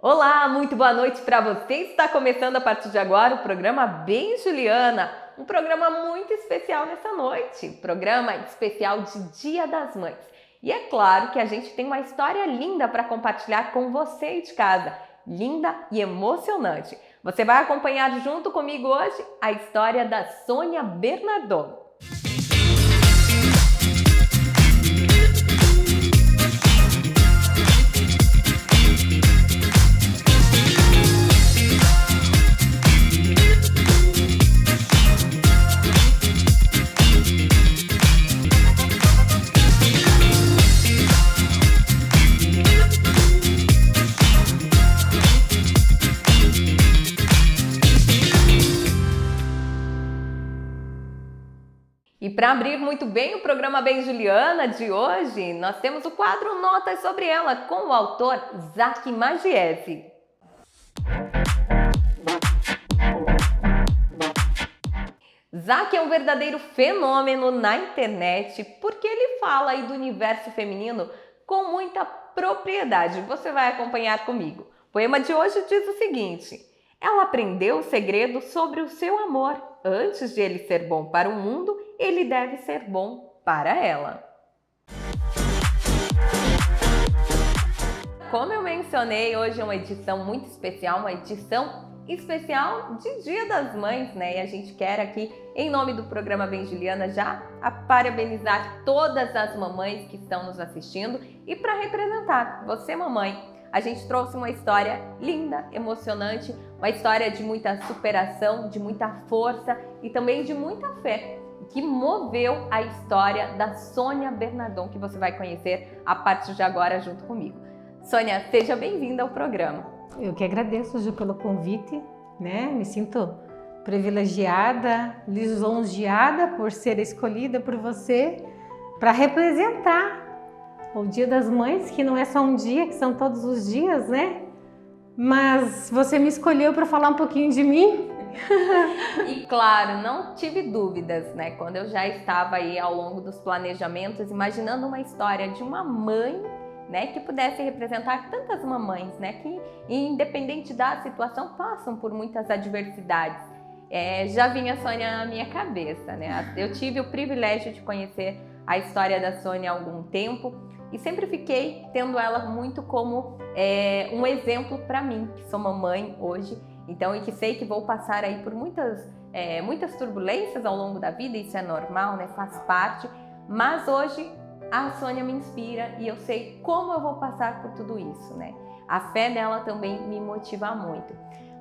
Olá, muito boa noite para você. Está começando a partir de agora o programa Bem Juliana, um programa muito especial nessa noite, programa especial de Dia das Mães. E é claro que a gente tem uma história linda para compartilhar com você aí de casa, linda e emocionante. Você vai acompanhar junto comigo hoje a história da Sônia Bernardon. E para abrir muito bem o programa Bem Juliana de hoje, nós temos o quadro Notas sobre ela, com o autor Zac Magiese. Zac é um verdadeiro fenômeno na internet porque ele fala aí do universo feminino com muita propriedade. Você vai acompanhar comigo. O poema de hoje diz o seguinte: ela aprendeu o segredo sobre o seu amor. Antes de ele ser bom para o mundo, ele deve ser bom para ela. Como eu mencionei, hoje é uma edição muito especial, uma edição especial de Dia das Mães, né? E a gente quer aqui, em nome do programa Bem Juliana, já parabenizar todas as mamães que estão nos assistindo. E para representar você, mamãe, a gente trouxe uma história linda, emocionante, uma história de muita superação, de muita força e também de muita fé, que moveu a história da Sônia Bernardon, que você vai conhecer a partir de agora junto comigo. Sônia, seja bem-vinda ao programa. Eu que agradeço, Ju, pelo convite, né? Me sinto privilegiada, lisonjeada por ser escolhida por você para representar o Dia das Mães, que não é só um dia, que são todos os dias, né? Mas você me escolheu para falar um pouquinho de mim. E claro, não tive dúvidas, né? Quando eu já estava aí ao longo dos planejamentos, imaginando uma história de uma mãe, né, que pudesse representar tantas mamães, né, que independente da situação passam por muitas adversidades. Já vinha a Sônia na minha cabeça, né? Eu tive o privilégio de conhecer a história da Sônia há algum tempo e sempre fiquei tendo ela muito como um exemplo para mim, que sou mamãe hoje, então, e que sei que vou passar aí por muitas turbulências ao longo da vida, isso é normal, né? Faz parte, mas hoje a Sônia me inspira e eu sei como eu vou passar por tudo isso, né? A fé dela também me motiva muito.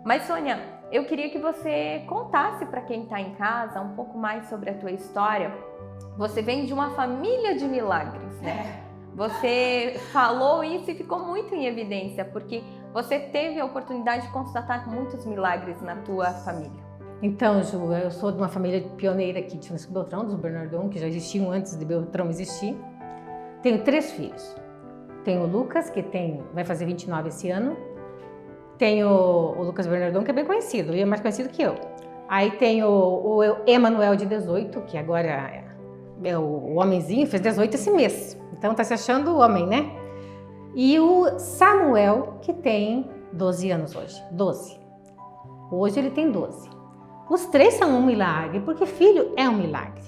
Mas, Sônia, eu queria que você contasse para quem está em casa um pouco mais sobre a tua história. Você vem de uma família de milagres, né? Você falou isso e ficou muito em evidência, porque você teve a oportunidade de constatar muitos milagres na tua família. Então, Ju, eu sou de uma família pioneira aqui de Beltrão, dos Bernardon, que já existiam antes de Beltrão existir. Tenho 3 filhos. Tenho o Lucas, que vai fazer 29 esse ano. Tenho o Lucas Bernardon, que é bem conhecido, ele é mais conhecido que eu. Aí tenho o Emanuel, de 18, que agora é o homenzinho, fez 18 esse mês. Então tá se achando homem, né? E o Samuel, que tem 12 anos hoje. 12. Hoje ele tem 12. Os 3 são um milagre, porque filho é um milagre.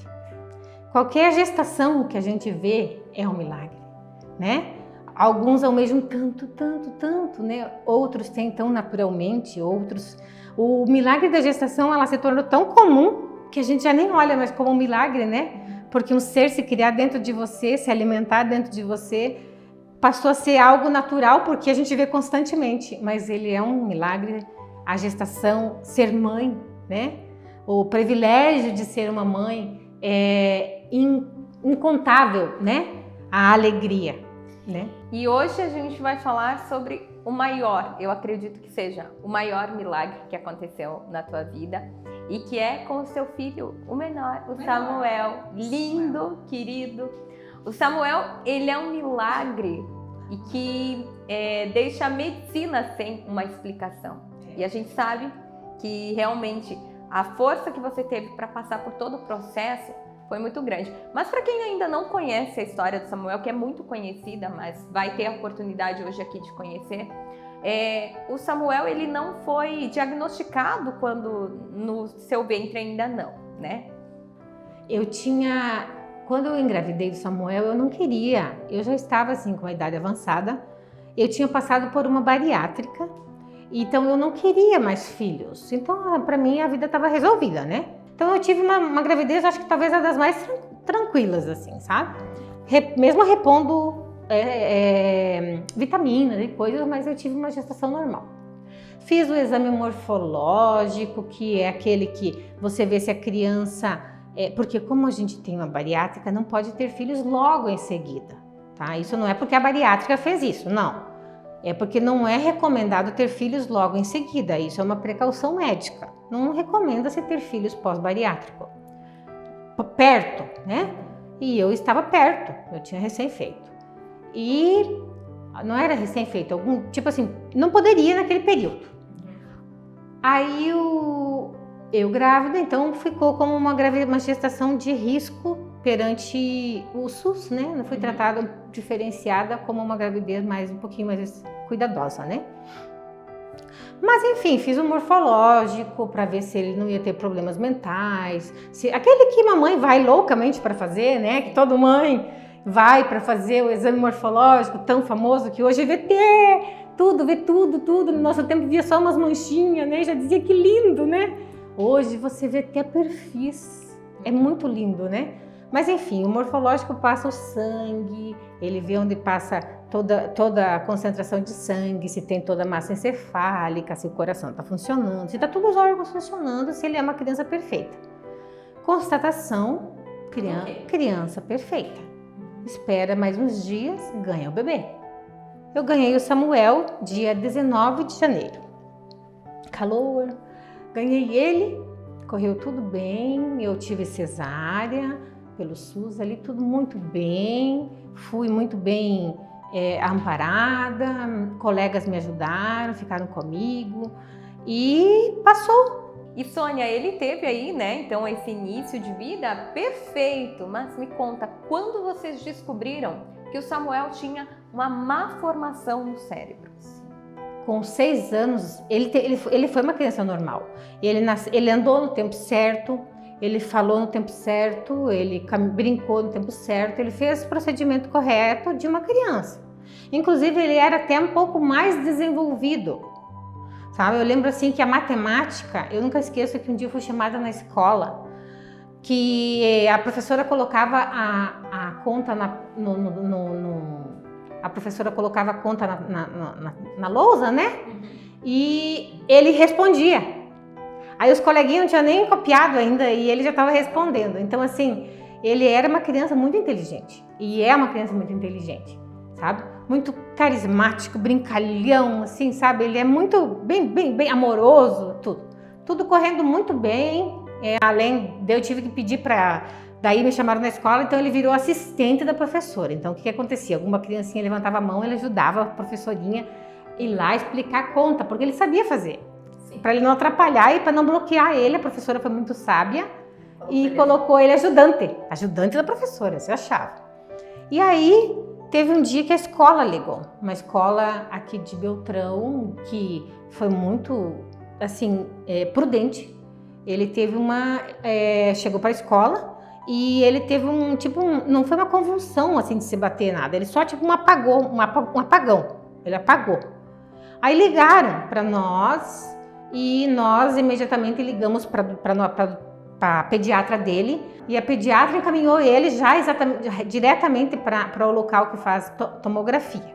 Qualquer gestação que a gente vê é um milagre, né? Alguns almejam tanto, né? Outros têm tão naturalmente, outros... O milagre da gestação, ela se tornou tão comum que a gente já nem olha mais como um milagre, né? Porque um ser se criar dentro de você, se alimentar dentro de você, passou a ser algo natural, porque a gente vê constantemente, mas ele é um milagre. A gestação, ser mãe, né? O privilégio de ser uma mãe é incontável, né? A alegria, né? E hoje a gente vai falar sobre o maior, eu acredito que seja o maior milagre que aconteceu na tua vida e que é com o seu filho, o menor, o Samuel, lindo, querido. O Samuel, ele é um milagre e que deixa a medicina sem uma explicação. E a gente sabe que realmente a força que você teve para passar por todo o processo foi muito grande. Mas para quem ainda não conhece a história do Samuel, que é muito conhecida, mas vai ter a oportunidade hoje aqui de conhecer, O Samuel, ele não foi diagnosticado quando no seu ventre ainda não, né? Quando eu engravidei do Samuel, eu não queria. Eu já estava assim com a idade avançada. Eu tinha passado por uma bariátrica, então eu não queria mais filhos. Então, para mim, a vida estava resolvida, né? Então, eu tive uma gravidez, acho que talvez a das mais tranquilas, assim, sabe? Mesmo repondo vitaminas e coisas, mas eu tive uma gestação normal. Fiz o exame morfológico, que é aquele que você vê se a criança... porque como a gente tem uma bariátrica, não pode ter filhos logo em seguida, tá? Isso não é porque a bariátrica fez isso, não. É porque não é recomendado ter filhos logo em seguida. Isso é uma precaução médica. Não recomenda-se ter filhos pós-bariátrico. Perto, né? E eu estava perto, eu tinha recém-feito. E não era recém-feito, tipo assim, não poderia naquele período. Aí eu grávida, então ficou como uma gestação de risco perante o SUS, né? Não fui tratada diferenciada como uma gravidez um pouquinho mais cuidadosa, né? Mas enfim, fiz um morfológico para ver se ele não ia ter problemas mentais, aquele que mamãe vai loucamente para fazer, né? Que toda mãe vai para fazer o exame morfológico tão famoso que hoje vê tudo. No nosso tempo via só umas manchinhas, né? Já dizia que lindo, né? Hoje você vê até perfis, é muito lindo, né? Mas enfim, o morfológico passa o sangue, ele vê onde passa toda a concentração de sangue, se tem toda a massa encefálica, se o coração está funcionando, se está todos os órgãos funcionando, se ele é uma criança perfeita. Constatação, criança perfeita. Espera mais uns dias, ganha o bebê. Eu ganhei o Samuel dia 19 de janeiro. Calor. Ganhei ele, correu tudo bem, eu tive cesárea pelo SUS ali, tudo muito bem, fui muito bem amparada, colegas me ajudaram, ficaram comigo e passou. E Sônia, ele teve aí, né, então esse início de vida perfeito, mas me conta, quando vocês descobriram que o Samuel tinha uma má formação no cérebro? Com 6 anos, ele foi uma criança normal. Ele andou no tempo certo, ele falou no tempo certo, ele brincou no tempo certo, ele fez o procedimento correto de uma criança. Inclusive, ele era até um pouco mais desenvolvido, sabe? Eu lembro assim que a matemática, eu nunca esqueço que um dia eu fui chamada na escola, que a professora colocava a conta a professora colocava a conta na lousa, né? E ele respondia. Aí os coleguinhas não tinham nem copiado ainda e ele já estava respondendo. Então, assim, ele era uma criança muito inteligente. E é uma criança muito inteligente, sabe? Muito carismático, brincalhão, assim, sabe? Ele é muito bem amoroso, tudo. Tudo correndo muito bem. Além de eu tive que pedir para... Daí me chamaram na escola, então ele virou assistente da professora. Então o que acontecia? Alguma criancinha levantava a mão, ele ajudava a professorinha a ir lá explicar a conta, porque ele sabia fazer. Para ele não atrapalhar e para não bloquear ele, a professora foi muito sábia e colocou ele ajudante da professora, você achava. E aí teve um dia que a escola ligou, uma escola aqui de Beltrão, que foi muito, assim, prudente. Ele teve chegou para a escola, e ele teve não foi uma convulsão assim de se bater nada, ele só um apagão, ele apagou. Aí ligaram para nós e nós imediatamente ligamos para a pediatra dele e a pediatra encaminhou ele diretamente para o local que faz tomografia.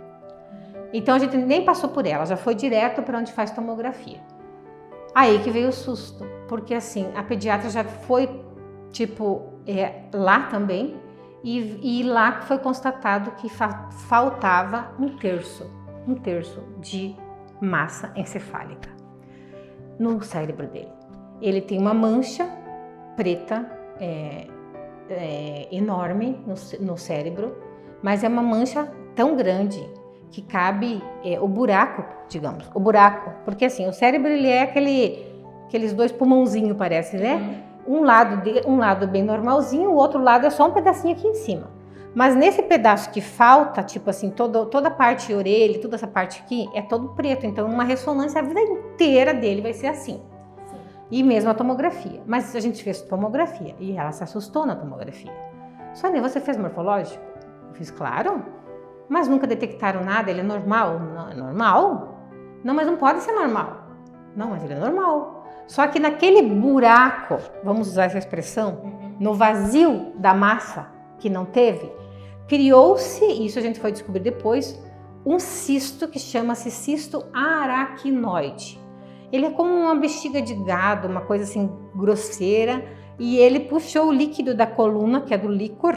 Então a gente nem passou por ela, já foi direto para onde faz tomografia. Aí que veio o susto, porque assim, a pediatra já foi lá também, e lá foi constatado que faltava um terço de massa encefálica no cérebro dele. Ele tem uma mancha preta enorme no cérebro, mas é uma mancha tão grande que cabe o buraco, porque assim, o cérebro ele é aqueles 2 pulmãozinhos, parece, né? Um lado bem normalzinho, o outro lado é só um pedacinho aqui em cima. Mas nesse pedaço que falta, tipo assim, toda a parte de orelha, toda essa parte aqui, é todo preto. Então, uma ressonância, a vida inteira dele vai ser assim. Sim. E mesmo a tomografia. Mas a gente fez tomografia e ela se assustou na tomografia. Sônia, você fez morfológico? Eu fiz, claro. Mas nunca detectaram nada, ele é normal? Não, é normal? Não, mas não pode ser normal. Não, mas ele é normal. Só que naquele buraco, vamos usar essa expressão, no vazio da massa que não teve, criou-se, isso a gente foi descobrir depois, um cisto que chama-se cisto aracnoide. Ele é como uma bexiga de gado, uma coisa assim grosseira, e ele puxou o líquido da coluna, que é do líquor,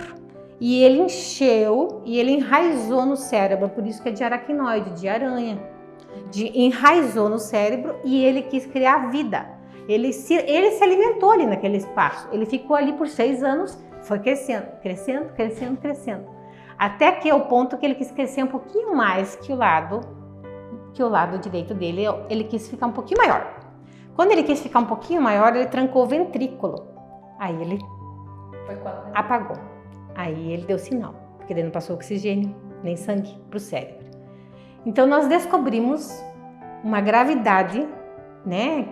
e ele encheu e ele enraizou no cérebro, por isso que é de aracnoide, de aranha. Enraizou no cérebro e ele quis criar vida. Ele se alimentou ali naquele espaço. Ele ficou ali por 6 anos, foi crescendo, crescendo, crescendo, crescendo. Até que é o ponto que ele quis crescer um pouquinho mais que o lado direito dele. Ele quis ficar um pouquinho maior. Quando ele quis ficar um pouquinho maior, ele trancou o ventrículo. Aí ele apagou. Aí ele deu sinal, porque ele não passou oxigênio, nem sangue para o cérebro. Então nós descobrimos uma gravidade, né?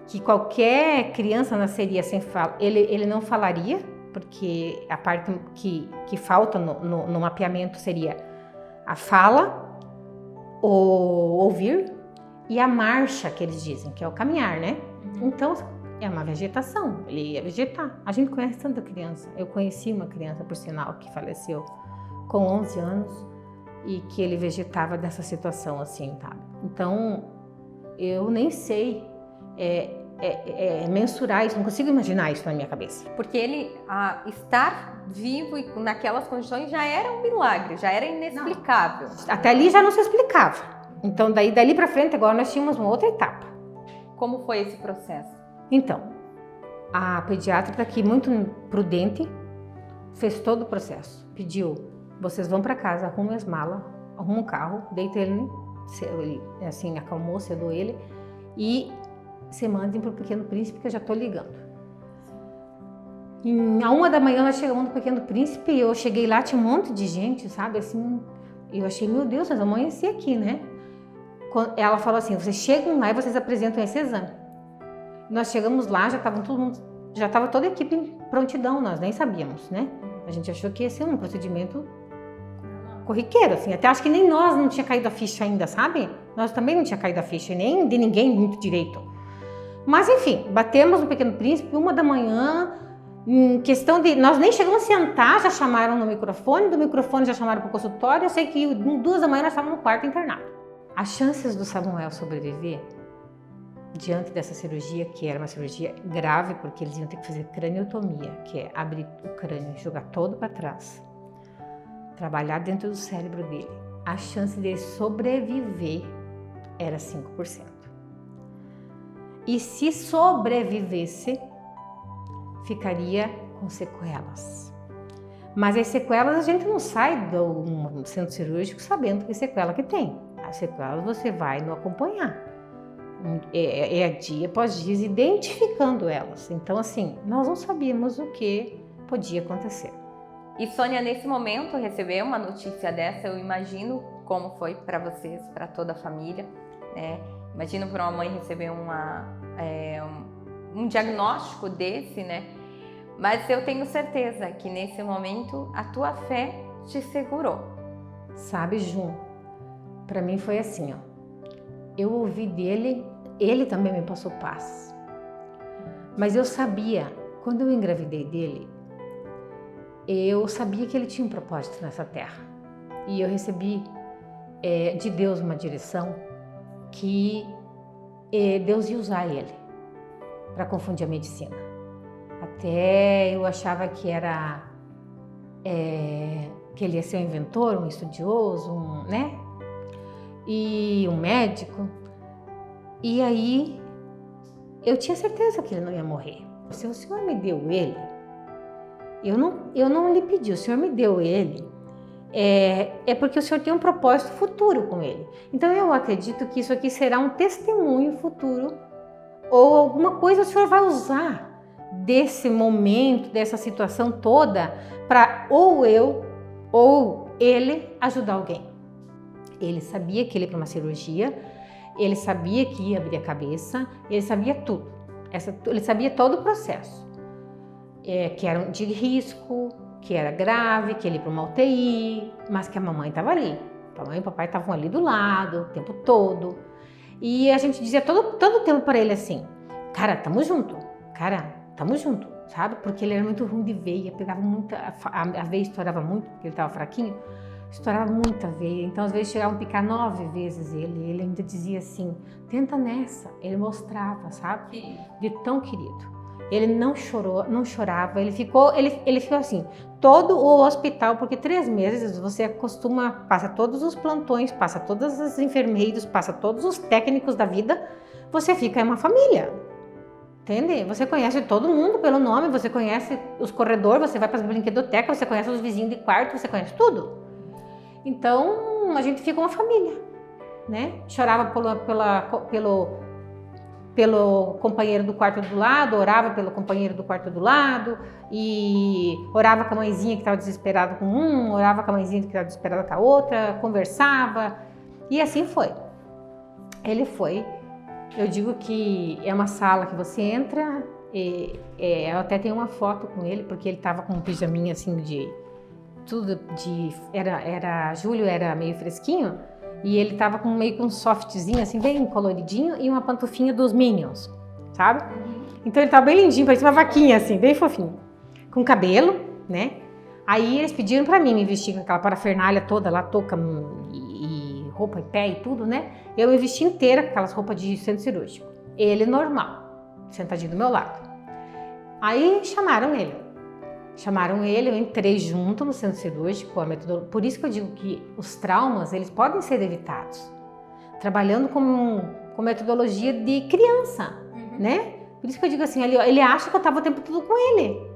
Que qualquer criança nasceria sem fala. Ele não falaria, porque a parte que falta no mapeamento seria a fala, o ouvir e a marcha, que eles dizem, que é o caminhar, né? Então, é uma vegetação, ele ia vegetar. A gente conhece tanta criança. Eu conheci uma criança, por sinal, que faleceu com 11 anos e que ele vegetava dessa situação assim, tá? Então, eu nem sei mensurar isso, não consigo imaginar isso na minha cabeça. Porque ele estar vivo e naquelas condições já era um milagre, já era inexplicável. Não. Até ali já não se explicava. Então, dali para frente, agora nós tínhamos uma outra etapa. Como foi esse processo? Então, a pediatra aqui, muito prudente, fez todo o processo. Pediu, vocês vão para casa, arrumem as malas, arrumam um carro, deita ele assim, acalmou, sedou ele e se mandem para o Pequeno Príncipe, que eu já estou ligando. À 1 da manhã nós chegamos no Pequeno Príncipe e eu cheguei lá, tinha um monte de gente, sabe, assim, eu achei, meu Deus, nós vamos amanhecer aqui, né? Ela falou assim, vocês chegam lá e vocês apresentam esse exame. Nós chegamos lá, já estava toda a equipe em prontidão, nós nem sabíamos, né? A gente achou que ia ser um procedimento corriqueiro, assim, até acho que nem nós não tinha caído a ficha ainda, sabe? Nós também não tinha caído a ficha, nem de ninguém muito direito. Mas enfim, batemos no Pequeno Príncipe, 1 da manhã, em questão de... Nós nem chegamos a sentar, já chamaram no microfone, do microfone já chamaram para o consultório, eu sei que 2 da manhã nós estávamos no quarto internado. As chances do Samuel sobreviver diante dessa cirurgia, que era uma cirurgia grave, porque eles iam ter que fazer craniotomia, que é abrir o crânio e jogar todo para trás, trabalhar dentro do cérebro dele, a chance dele sobreviver era 5%. E se sobrevivesse, ficaria com sequelas. Mas as sequelas a gente não sai do centro cirúrgico sabendo que sequela que tem. As sequelas você vai no acompanhar. É dia após dia identificando elas. Então, assim, nós não sabíamos o que podia acontecer. E Sônia, nesse momento, receber uma notícia dessa, eu imagino como foi para vocês, para toda a família, né? Imagino para uma mãe receber um diagnóstico desse, né? Mas eu tenho certeza que nesse momento a tua fé te segurou. Sabe, Ju, para mim foi assim, ó. Eu ouvi dele, ele também me passou paz. Mas eu sabia, quando eu engravidei dele, eu sabia que ele tinha um propósito nessa terra. E eu recebi de Deus uma direção que Deus ia usar ele para confundir a medicina. Até eu achava que era que ele ia ser um inventor, um estudioso, né? E um médico. E aí eu tinha certeza que ele não ia morrer. Se o Senhor me deu ele, eu não lhe pedi, o Senhor me deu ele, é porque o Senhor tem um propósito futuro com ele. Então eu acredito que isso aqui será um testemunho futuro ou alguma coisa o Senhor vai usar desse momento, dessa situação toda, para ou eu ou ele ajudar alguém. Ele sabia que ele ia para uma cirurgia, ele sabia que ia abrir a cabeça, ele sabia tudo. Ele sabia todo o processo, que era de risco, que era grave, que ele ia para uma UTI, mas que a mamãe estava ali. A mamãe e o papai estavam ali do lado o tempo todo. E a gente dizia todo o tempo para ele assim, cara, tamo junto, sabe? Porque ele era muito ruim de veia, pegava muita, a veia estourava muito, porque ele estava fraquinho, estourava muita veia. Então às vezes chegavam a picar 9 vezes ele ainda dizia assim, tenta nessa. Ele mostrava, sabe? De tão querido. Ele não chorou, não chorava, ele ficou assim, todo o hospital, porque 3 meses você passa todos os plantões, passa todos os enfermeiros, passa todos os técnicos da vida, você fica uma família, entende? Você conhece todo mundo pelo nome, você conhece os corredores, você vai para as brinquedotecas, você conhece os vizinhos de quarto, você conhece tudo. Então, a gente fica uma família, né? Chorava pelo companheiro do quarto do lado, orava pelo companheiro do quarto do lado, e orava com a mãezinha que estava desesperada com um, orava com a mãezinha que estava desesperada com a outra, conversava, e assim foi. Ele foi, eu digo que é uma sala que você entra, eu até tenho uma foto com ele, porque ele estava com um pijaminha assim julho era meio fresquinho, e ele tava com meio que um softzinho, assim, bem coloridinho, e uma pantufinha dos Minions, sabe? Então ele tava bem lindinho, parecia uma vaquinha, assim, bem fofinho. Com cabelo, né? Aí eles pediram pra mim me vestir com aquela parafernália toda lá, touca e roupa e pé e tudo, né? Eu me vesti inteira com aquelas roupas de centro cirúrgico. Ele normal, sentadinho do meu lado. Aí chamaram ele, eu entrei junto no centro cirúrgico, por isso que eu digo que os traumas, eles podem ser evitados, trabalhando com metodologia de criança, né? Por isso que eu digo assim, ele acha que eu estava o tempo todo com ele.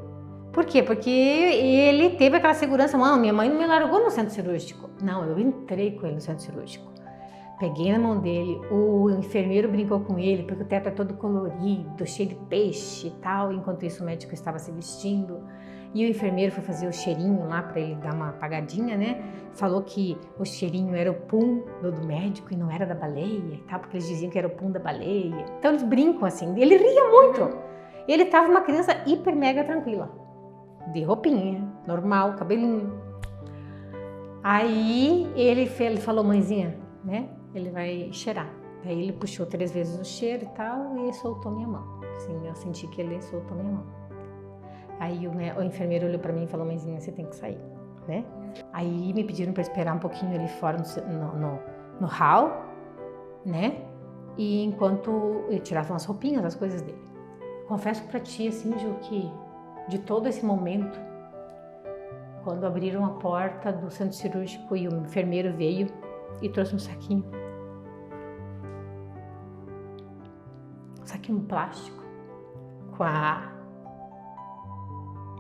Por quê? Porque ele teve aquela segurança, minha mãe não me largou no centro cirúrgico. Não, eu entrei com ele no centro cirúrgico. Peguei na mão dele, o enfermeiro brincou com ele, porque o teto é todo colorido, cheio de peixe e tal, enquanto isso o médico estava se vestindo. E o enfermeiro foi fazer o cheirinho lá para ele dar uma apagadinha, né? Falou que o cheirinho era o pum do médico e não era da baleia e tal, porque eles diziam que era o pum da baleia. Então eles brincam assim, ele ria muito. Ele tava uma criança hiper mega tranquila, de roupinha, normal, cabelinho. Aí ele falou, mãezinha, né? Ele vai cheirar. Aí ele puxou 3 vezes o cheiro e tal e soltou minha mão. Assim, eu senti que ele soltou minha mão. Aí o enfermeiro olhou pra mim e falou, mãezinha, você tem que sair, né? Aí me pediram pra esperar um pouquinho ali fora no hall, né? E enquanto eu tirava umas roupinhas, as coisas dele. Confesso pra ti, assim, Ju, que de todo esse momento, quando abriram a porta do centro cirúrgico e o enfermeiro veio e trouxe um saquinho plástico com a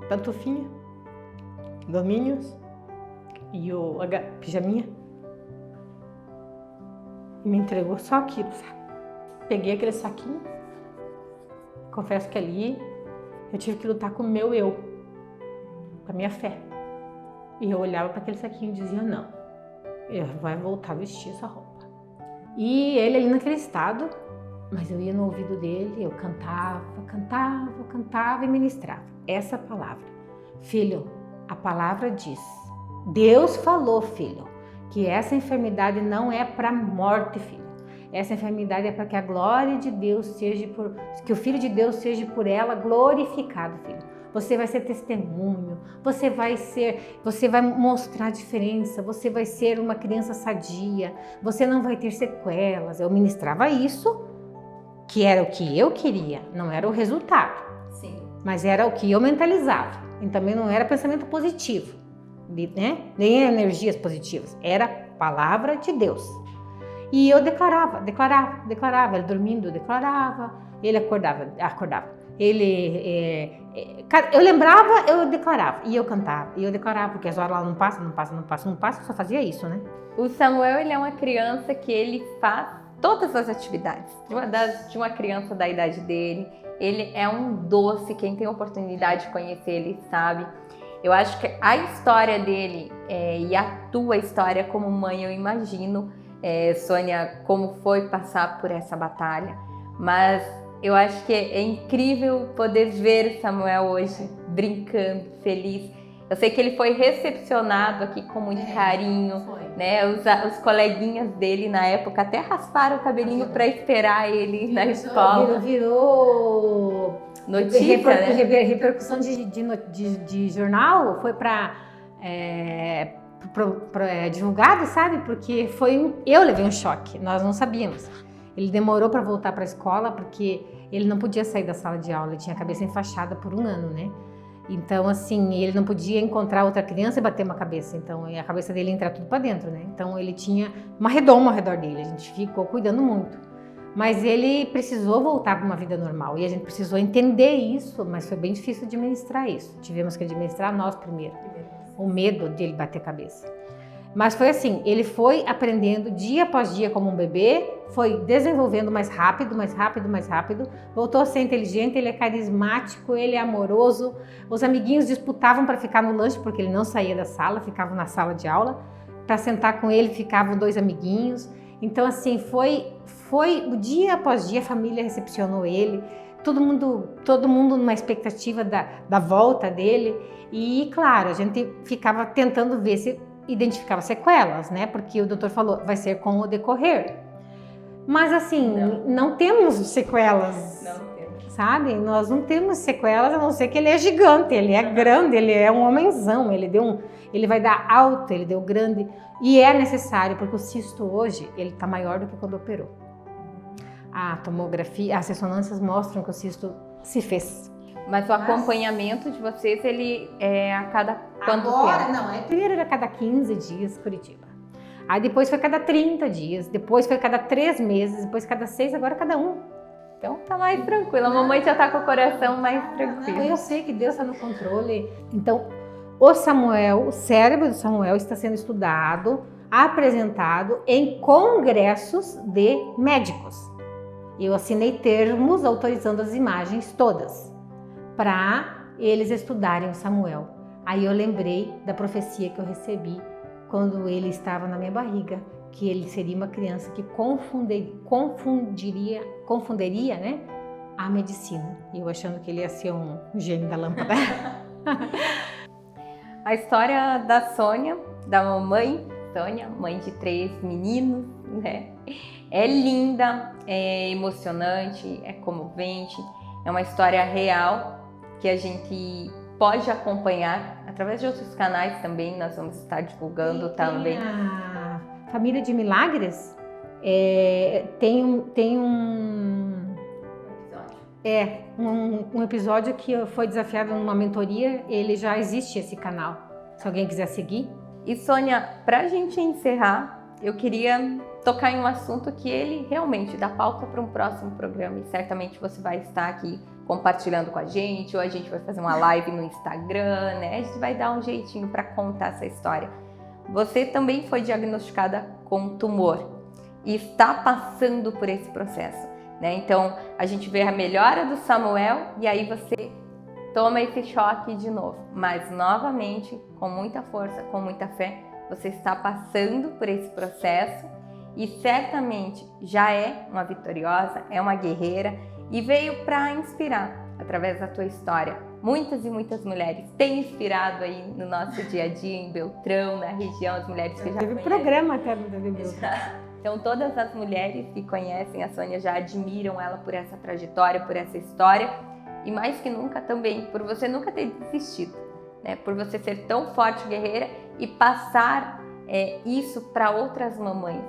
pantufinha, domínios e o pijaminha, e me entregou só aquilo, sabe? Peguei aquele saquinho, confesso que ali eu tive que lutar com o meu eu, com a minha fé, e eu olhava para aquele saquinho e dizia, não, vai voltar a vestir essa roupa. E ele ali naquele estado, mas eu ia no ouvido dele, eu cantava e ministrava essa palavra. Filho, a palavra diz, Deus falou, filho, que essa enfermidade não é para morte, filho. Essa enfermidade é para que a glória de Deus que o Filho de Deus seja por ela glorificado, filho. Você vai ser testemunho, você vai mostrar a diferença, você vai ser uma criança sadia, você não vai ter sequelas. Eu ministrava isso, que era o que eu queria, não era o resultado. Sim. Mas era o que eu mentalizava. E também não era pensamento positivo, né? Nem energias positivas. Era palavra de Deus. E eu declarava. Ele dormindo, eu declarava. Ele acordava. Eu lembrava, eu declarava. E eu cantava. E eu declarava, porque as horas lá não passa, eu só fazia isso, né? O Samuel, ele é uma criança que ele faz todas as atividades. De uma criança da idade dele. Ele é um doce, quem tem oportunidade de conhecer ele sabe. Eu acho que a história dele e a tua história como mãe, eu imagino, Sônia, como foi passar por essa batalha. Mas eu acho que é incrível poder ver Samuel hoje brincando, feliz. Eu sei que ele foi recepcionado aqui com muito carinho, né? Os coleguinhas dele na época até rasparam o cabelinho para esperar ele na escola. Virou notícia, né? Repercussão de jornal, foi para divulgado, sabe? Porque eu levei um choque, nós não sabíamos. Ele demorou para voltar para a escola porque ele não podia sair da sala de aula, ele tinha a cabeça enfaixada por 1 ano, né? Então, assim, ele não podia encontrar outra criança e bater uma cabeça. Então, a cabeça dele entrar tudo para dentro, né? Então, ele tinha uma redoma ao redor dele. A gente ficou cuidando muito. Mas ele precisou voltar para uma vida normal. E a gente precisou entender isso, mas foi bem difícil administrar isso. Tivemos que administrar nós primeiro. O medo de ele bater a cabeça. Mas foi assim, ele foi aprendendo dia após dia como um bebê, foi desenvolvendo mais rápido, voltou a ser inteligente, ele é carismático, ele é amoroso. Os amiguinhos disputavam para ficar no lanche, porque ele não saía da sala, ficavam na sala de aula. Para sentar com ele ficavam 2 amiguinhos. Então assim, foi o dia após dia, a família recepcionou ele, todo mundo numa expectativa da volta dele. E claro, a gente ficava tentando ver se identificava sequelas, né? Porque o doutor falou, vai ser com o decorrer. Mas assim, não temos sequelas, sabe? Nós não temos sequelas, a não ser que ele é gigante, ele é grande, ele é um homenzão, ele vai dar alto, ele deu grande. E é necessário, porque o cisto hoje, ele tá maior do que quando operou. A tomografia, as ressonâncias mostram que o cisto se fez. Mas o acompanhamento de vocês, ele é a cada quanto tempo? Não, primeiro era a cada 15 dias, Curitiba. Aí depois foi cada 30 dias, depois foi cada 3 meses, depois cada 6, agora cada 1. Então tá mais tranquila, a mamãe já tá com o coração mais tranquilo. Eu sei que Deus está no controle. Então, o cérebro do Samuel está sendo estudado, apresentado em congressos de médicos. Eu assinei termos autorizando as imagens todas, para eles estudarem o Samuel. Aí eu lembrei da profecia que eu recebi quando ele estava na minha barriga, que ele seria uma criança que confundiria, né, a medicina. E eu achando que ele ia ser um gênio da lâmpada. A história da Sônia, da mamãe Sônia, mãe de 3 meninos, né? É linda, é emocionante, é comovente, é uma história real que a gente pode acompanhar através de outros canais também, nós vamos estar divulgando também. A Família de Milagres tem um episódio que foi desafiado numa mentoria, ele já existe esse canal, se alguém quiser seguir. E Sônia, pra gente encerrar, eu queria tocar em um assunto que ele realmente dá pauta para um próximo programa e certamente você vai estar aqui compartilhando com a gente, ou a gente vai fazer uma live no Instagram, né? A gente vai dar um jeitinho para contar essa história. Você também foi diagnosticada com tumor e está passando por esse processo, né? Então, a gente vê a melhora do Samuel e aí você toma esse choque de novo. Mas, novamente, com muita força, com muita fé, você está passando por esse processo e certamente já é uma vitoriosa, é uma guerreira, e veio para inspirar, através da tua história. Muitas e muitas mulheres têm inspirado aí no nosso dia a dia, em Beltrão, na região, as mulheres que já teve conhecem. Programa até no TV Beltrão. Então, todas as mulheres que conhecem a Sônia já admiram ela por essa trajetória, por essa história. E mais que nunca também, por você nunca ter desistido, né? Por você ser tão forte, guerreira, e passar isso para outras mamães,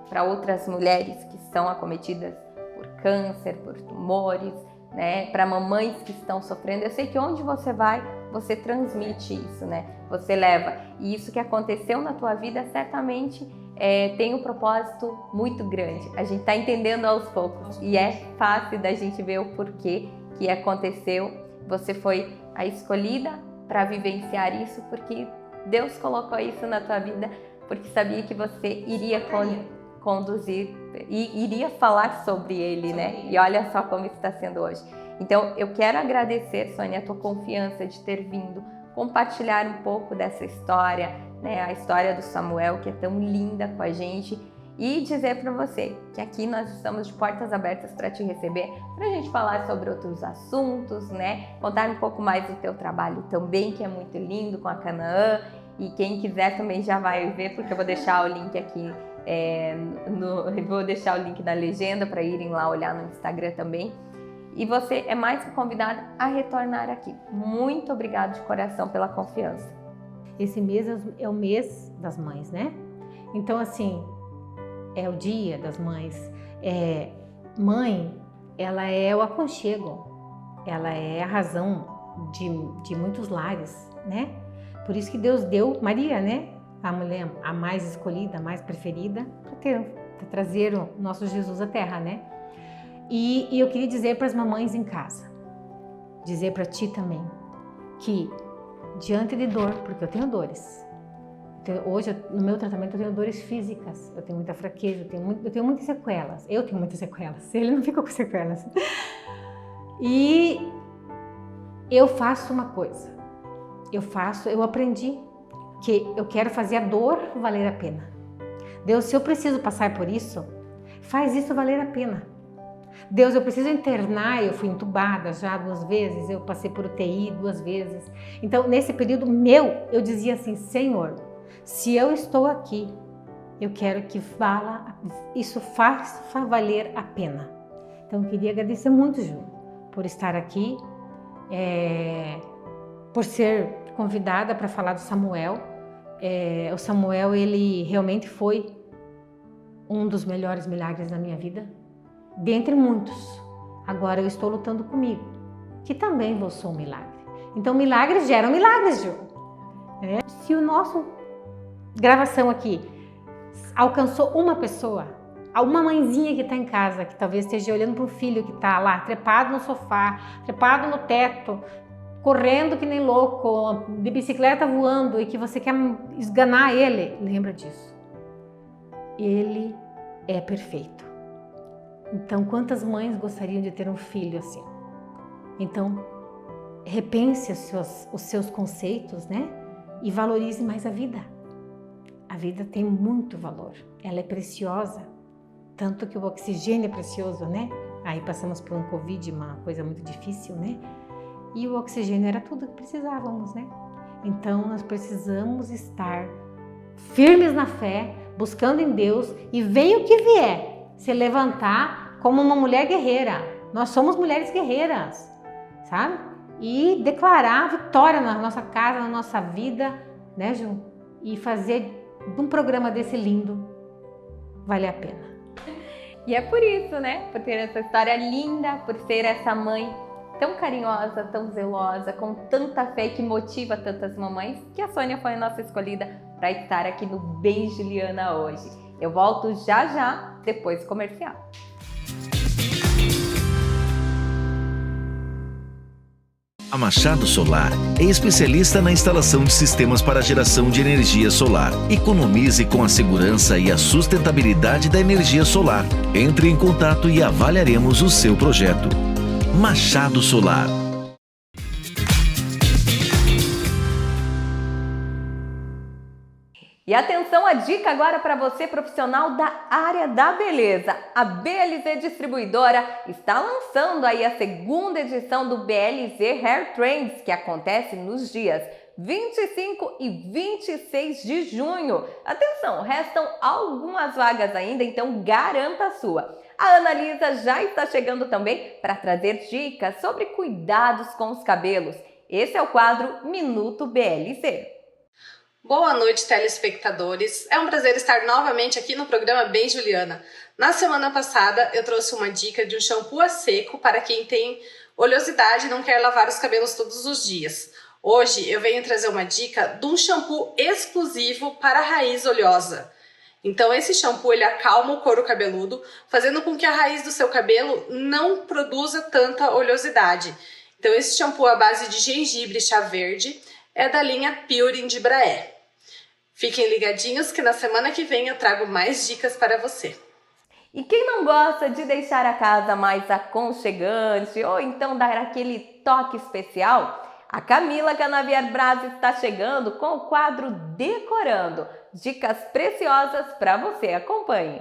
para outras mulheres que são acometidas por câncer, por tumores, né? Para mamães que estão sofrendo. Eu sei que onde você vai, você transmite isso, né? Você leva. E isso que aconteceu na tua vida certamente tem um propósito muito grande. A gente está entendendo aos poucos e é fácil da gente ver o porquê que aconteceu. Você foi a escolhida para vivenciar isso porque Deus colocou isso na tua vida, porque sabia que você iria conduzir e iria falar sobre ele, né? E olha só como está sendo hoje. Então, eu quero agradecer, Sônia, a tua confiança de ter vindo compartilhar um pouco dessa história, né? A história do Samuel, que é tão linda com a gente, e dizer para você que aqui nós estamos de portas abertas para te receber, para a gente falar sobre outros assuntos, né? Contar um pouco mais do teu trabalho também, que é muito lindo, com a Canaã. E quem quiser também já vai ver, porque eu vou deixar o link aqui, vou deixar o link na legenda para irem lá olhar no Instagram também. E você é mais que convidada a retornar aqui. Muito obrigada de coração pela confiança. Esse mês é o mês das mães, né? Então, assim, é o dia das mães. Mãe, ela é o aconchego, ela é a razão de muitos lares, né? Por isso que Deus deu Maria, né? A mulher a mais escolhida, a mais preferida, para trazer o nosso Jesus à Terra, né? E eu queria dizer para as mamães em casa, dizer para ti também, que diante de dor, porque eu tenho dores. Hoje, no meu tratamento, eu tenho dores físicas, eu tenho muita fraqueza, eu tenho muitas sequelas. Eu tenho muitas sequelas, ele não ficou com sequelas. E eu faço uma coisa, eu aprendi que eu quero fazer a dor valer a pena. Deus, se eu preciso passar por isso, faz isso valer a pena. Deus, eu preciso internar, eu fui entubada já 2 vezes, eu passei por UTI 2 vezes. Então, nesse período eu dizia assim, Senhor, se eu estou aqui, eu quero que isso faça valer a pena. Então, eu queria agradecer muito, Ju, por estar aqui, por ser convidada para falar do Samuel. O Samuel, ele realmente foi um dos melhores milagres da minha vida, dentre muitos. Agora eu estou lutando comigo, que também vou ser um milagre. Então, milagres geram milagres, Ju. Se o nosso gravação aqui alcançou uma pessoa, uma mãezinha que está em casa, que talvez esteja olhando para o filho que está lá, trepado no sofá, trepado no teto, correndo que nem louco, de bicicleta voando, e que você quer esganar ele, lembra disso. Ele é perfeito. Então, quantas mães gostariam de ter um filho assim? Então, repense os seus conceitos, né? E valorize mais a vida. A vida tem muito valor, ela é preciosa, tanto que o oxigênio é precioso, né? Aí passamos por um Covid, uma coisa muito difícil, né? E o oxigênio era tudo que precisávamos, né? Então nós precisamos estar firmes na fé, buscando em Deus, e venha o que vier, se levantar como uma mulher guerreira. Nós somos mulheres guerreiras, sabe? E declarar a vitória na nossa casa, na nossa vida, né, Ju? E fazer de um programa desse lindo vale a pena. E é por isso, né? Por ter essa história linda, por ser essa mãe tão carinhosa, tão zelosa, com tanta fé que motiva tantas mamães, que a Sônia foi a nossa escolhida para estar aqui no Bem Juliana hoje. Eu volto já, depois do comercial. A Machado Solar é especialista na instalação de sistemas para geração de energia solar. Economize com a segurança e a sustentabilidade da energia solar. Entre em contato e avaliaremos o seu projeto. Machado Solar. E atenção, a dica agora para você, profissional da área da beleza. A BLZ Distribuidora está lançando aí a 2ª edição do BLZ Hair Trends, que acontece nos dias 25 e 26 de junho. Atenção, restam algumas vagas ainda, então garanta a sua. A Analisa já está chegando também para trazer dicas sobre cuidados com os cabelos. Esse é o quadro Minuto BLZ. Boa noite, telespectadores. É um prazer estar novamente aqui no programa Bem Juliana. Na semana passada, eu trouxe uma dica de um shampoo a seco para quem tem oleosidade e não quer lavar os cabelos todos os dias. Hoje, eu venho trazer uma dica de um shampoo exclusivo para a raiz oleosa. Então, esse shampoo ele acalma o couro cabeludo, fazendo com que a raiz do seu cabelo não produza tanta oleosidade. Então, esse shampoo à base de gengibre e chá verde é da linha Pure de Braé. Fiquem ligadinhos que na semana que vem eu trago mais dicas para você. E quem não gosta de deixar a casa mais aconchegante ou então dar aquele toque especial? A Camila Canavier Braz está chegando com o quadro Decorando. Dicas preciosas para você. Acompanhe.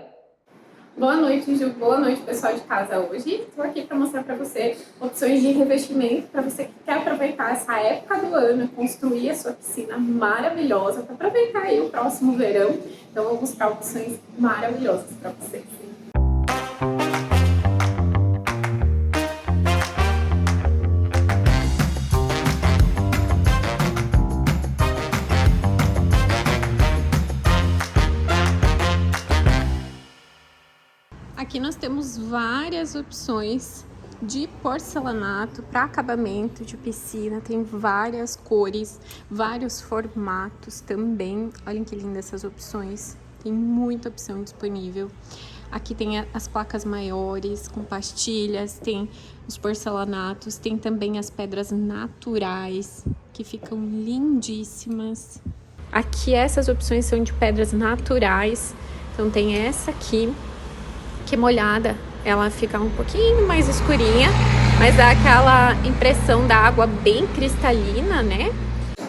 Boa noite, Ju. Boa noite, pessoal de casa. Hoje estou aqui para mostrar para você opções de revestimento para você que quer aproveitar essa época do ano, construir a sua piscina maravilhosa para aproveitar aí o próximo verão. Então, eu vou mostrar opções maravilhosas para vocês. Aqui nós temos várias opções de porcelanato para acabamento de piscina, tem várias cores, vários formatos também. Olhem que lindas essas opções, tem muita opção disponível. Aqui tem as placas maiores com pastilhas, tem os porcelanatos, tem também as pedras naturais que ficam lindíssimas. Aqui essas opções são de pedras naturais, então tem essa aqui, que molhada, ela fica um pouquinho mais escurinha, mas dá aquela impressão da água bem cristalina, né?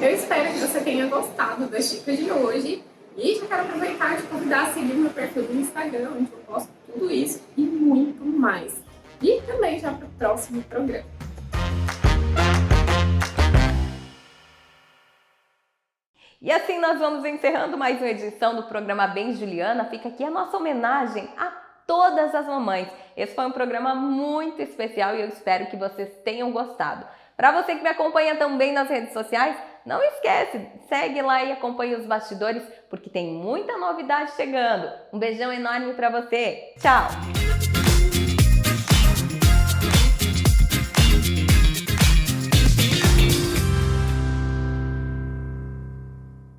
Eu espero que você tenha gostado das dicas de hoje e já quero aproveitar e te convidar a seguir meu perfil do Instagram, onde eu posto tudo isso e muito mais. E também já para o próximo programa. E assim nós vamos encerrando mais uma edição do programa Bem Juliana. Fica aqui a nossa homenagem a todas as mamães. Esse foi um programa muito especial e eu espero que vocês tenham gostado. Para você que me acompanha também nas redes sociais, não esquece, segue lá e acompanhe os bastidores, porque tem muita novidade chegando. Um beijão enorme para você. Tchau!